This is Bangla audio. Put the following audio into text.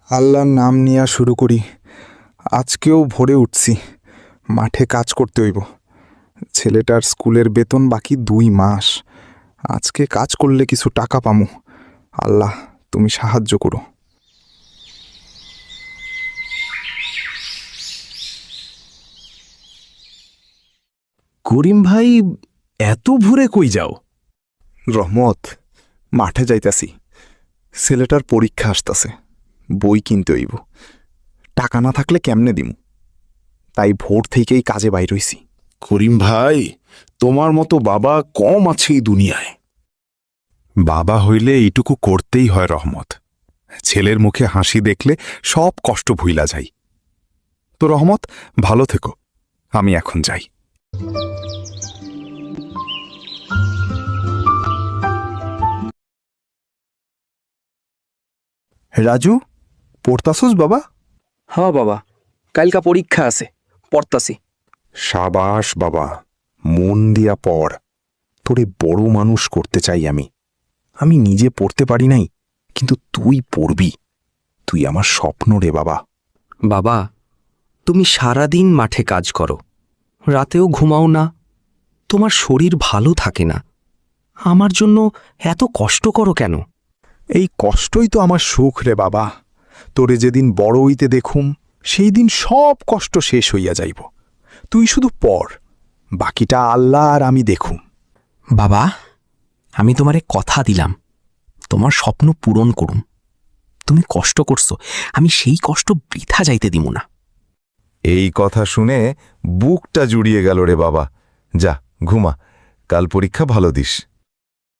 আল্লাহর নাম নিয়া শুরু করি। আজকেও ভোরে উঠছি, মাঠে কাজ করতে হইব। ছেলেটার স্কুলের বেতন বাকি 2 মাস। আজকে কাজ করলে কিছু টাকা পামু। আল্লাহ, তুমি সাহায্য করো। করিম ভাই, এত ভোরে কই যাও? রহমত, মাঠে যাইতাছি। ছেলেটার পরীক্ষা আসতাছে, বই কিনতে হইব। টাকা না থাকলে কেমনে দিমু? তাই ভোর থেকেই কাজে বাইর হইছি। করিম ভাই, তোমার মতো বাবা কম আছে এই দুনিয়ায়। বাবা হইলে এইটুকু করতেই হয় রহমত। ছেলের মুখে হাসি দেখলে সব কষ্ট ভুইলা যাই। তো রহমত, ভালো থেকো, আমি এখন যাই। রাজু, পড়তাছস বাবা? হ্যাঁ বাবা, কালকা পরীক্ষা আছে, পড়তাছি। সাবাস বাবা, মন দিয়া পড়। তোরে বড় মানুষ করতে চাই আমি। আমি নিজে পড়তে পারি নাই, কিন্তু তুই পড়বি। তুই আমার স্বপ্ন রে বাবা। বাবা, তুমি সারাদিন মাঠে কাজ করো, রাতেও ঘুমাও না, তোমার শরীর ভালো থাকে না। আমার জন্য এত কষ্ট করো কেন? এই কষ্টই তো আমার সুখ রে বাবা। তোরে যেদিন বড় হইতে দেখুম, সেই দিন সব কষ্ট শেষ হইয়া যাইব। তুই শুধু পড়, বাকিটা আল্লাহ আর আমি দেখুম। বাবা, আমি তোমারে কথা দিলাম, তোমার স্বপ্ন পূরণ করুম। তুমি কষ্ট করছো, আমি সেই কষ্ট বৃথা যাইতে দিব না। এই কথা শুনে বুকটা জুড়িয়ে গেল রে বাবা। যা ঘুমা, কাল পরীক্ষা ভালো দিস।